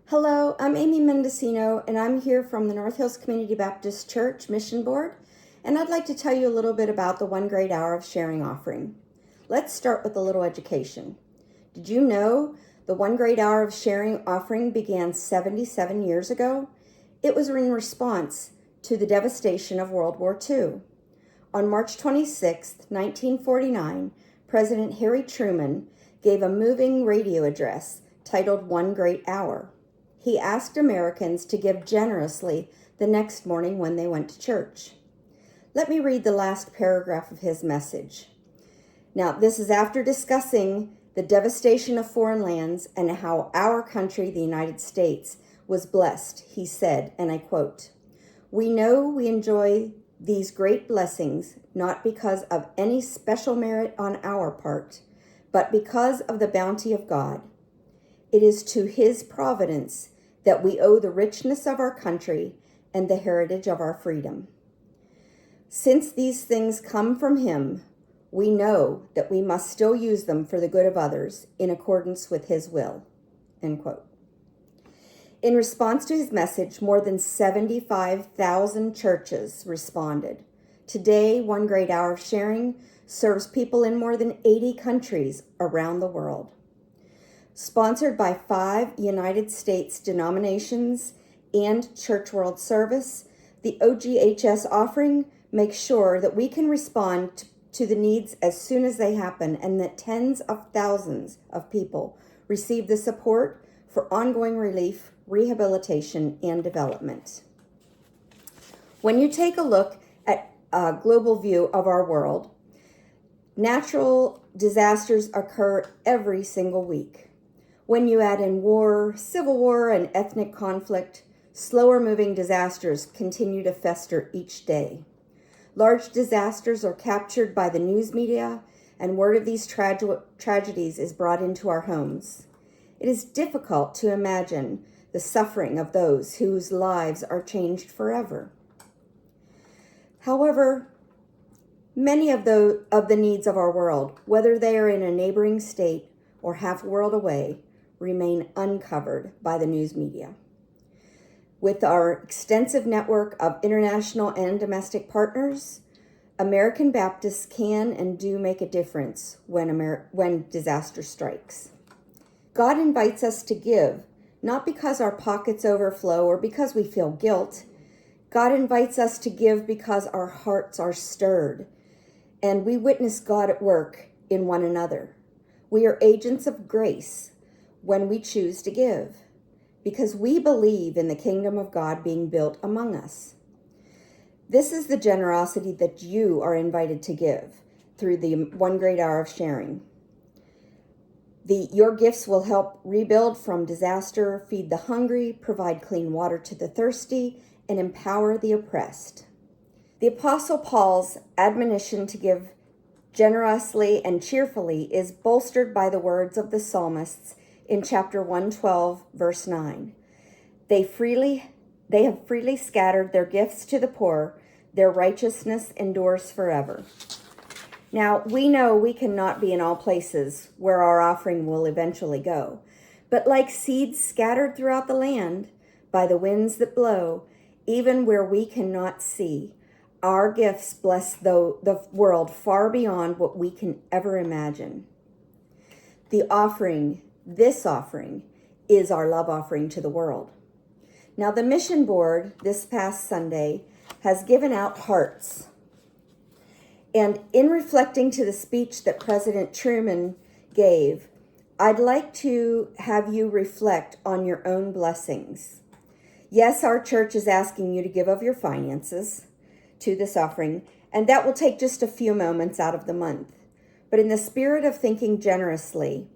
Hello, I'm Amy Mendocino, and I'm here from the North Hills Community Baptist Church Mission Board, and I'd like to tell you a little bit about the One Great Hour of Sharing offering. Let's start with a little education. Did you know the One Great Hour of Sharing offering began 77 years ago? It was in response to the devastation of World War II. On March 26, 1949, President Harry Truman gave a moving radio address titled One Great Hour. He asked Americans to give generously the next morning when they went to church. Let me read the last paragraph of his message. Now, this is after discussing the devastation of foreign lands and how our country, the United States, was blessed. He said, and I quote, "We know we enjoy these great blessings not because of any special merit on our part, but because of the bounty of God. It is to His providence that we owe the richness of our country and the heritage of our freedom. Since these things come from Him, we know that we must still use them for the good of others in accordance with His will." End quote. In response to his message, more than 75,000 churches responded. Today, One Great Hour of Sharing serves people in more than 80 countries around the world. Sponsored by 5 United States denominations and Church World Service, the OGHS offering makes sure that we can respond to the needs as soon as they happen and that tens of thousands of people receive the support for ongoing relief, rehabilitation, and development. When you take a look at a global view of our world, natural disasters occur every single week. When you add in war, civil war, and ethnic conflict, slower moving disasters continue to fester each day. Large disasters are captured by the news media, and word of these tragedies is brought into our homes. It is difficult to imagine the suffering of those whose lives are changed forever. However, many of the needs of our world, whether they are in a neighboring state or half a world away, remain uncovered by the news media. With our extensive network of international and domestic partners, American Baptists can and do make a difference when disaster strikes. God invites us to give, not because our pockets overflow or because we feel guilt. God invites us to give because our hearts are stirred and we witness God at work in one another. We are agents of grace when we choose to give, because we believe in the kingdom of God being built among us. This is the generosity that you are invited to give through the One Great Hour of Sharing. Your gifts will help rebuild from disaster, feed the hungry, provide clean water to the thirsty, and empower the oppressed. The Apostle Paul's admonition to give generously and cheerfully is bolstered by the words of the psalmists in chapter 112, verse 9. They have freely scattered their gifts to the poor. Their righteousness endures forever. Now, we know we cannot be in all places where our offering will eventually go. But like seeds scattered throughout the land by the winds that blow, even where we cannot see, our gifts bless the world far beyond what we can ever imagine. This offering is our love offering to the world. Now, the mission board this past Sunday has given out hearts. And in reflecting to the speech that President Truman gave, I'd like to have you reflect on your own blessings. Yes, our church is asking you to give of your finances to this offering, and that will take just a few moments out of the month. But in the spirit of thinking generously,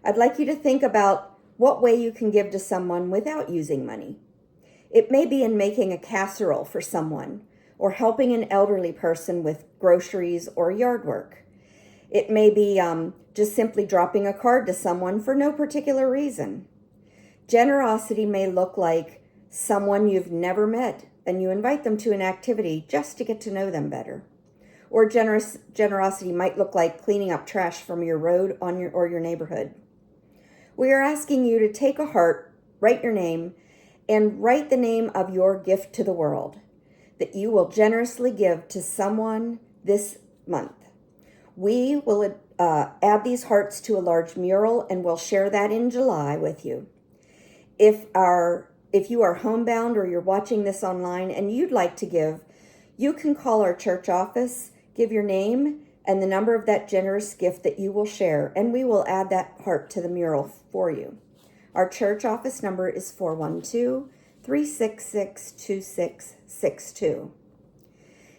I'd like you to think about what way you can give to someone without using money. It may be in making a casserole for someone, or helping an elderly person with groceries or yard work. It may be just simply dropping a card to someone for no particular reason. Generosity may look like someone you've never met and you invite them to an activity just to get to know them better. Or generosity might look like cleaning up trash from your road or your neighborhood. We are asking you to take a heart write your name and write the name of your gift to the world that you will generously give to someone this month. We will add these hearts to a large mural, and we'll share that in July with you. If you are homebound or you're watching this online and you'd like to give, you can call our church office, give your name and the number of that generous gift that you will share, and we will add that heart to the mural for you. Our church office number is 412-366-2662.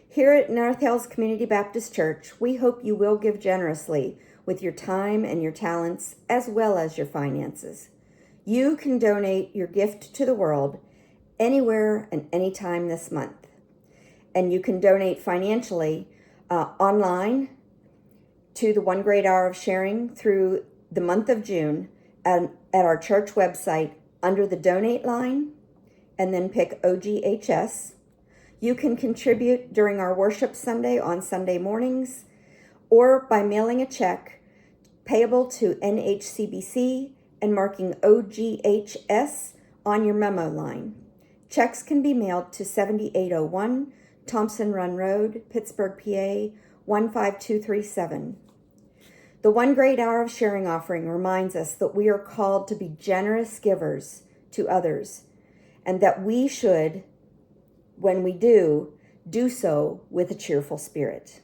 Here at North Hills Community Baptist Church, we hope you will give generously with your time and your talents as well as your finances. You can donate your gift to the world anywhere and anytime this month. And you can donate financially online to the One Great Hour of Sharing through the month of June at our church website under the donate line, and then pick OGHS. You can contribute during our worship Sunday on Sunday mornings, or by mailing a check payable to NHCBC and marking OGHS on your memo line. Checks can be mailed to 7801 Thompson Run Road, Pittsburgh, PA 15237. The One Great Hour of Sharing offering reminds us that we are called to be generous givers to others, and that we should, when we do so with a cheerful spirit.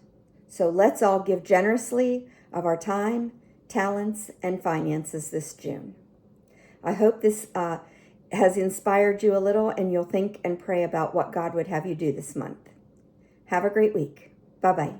So let's all give generously of our time, talents, and finances this June. I hope this has inspired you a little, and you'll think and pray about what God would have you do this month. Have a great week. Bye-bye.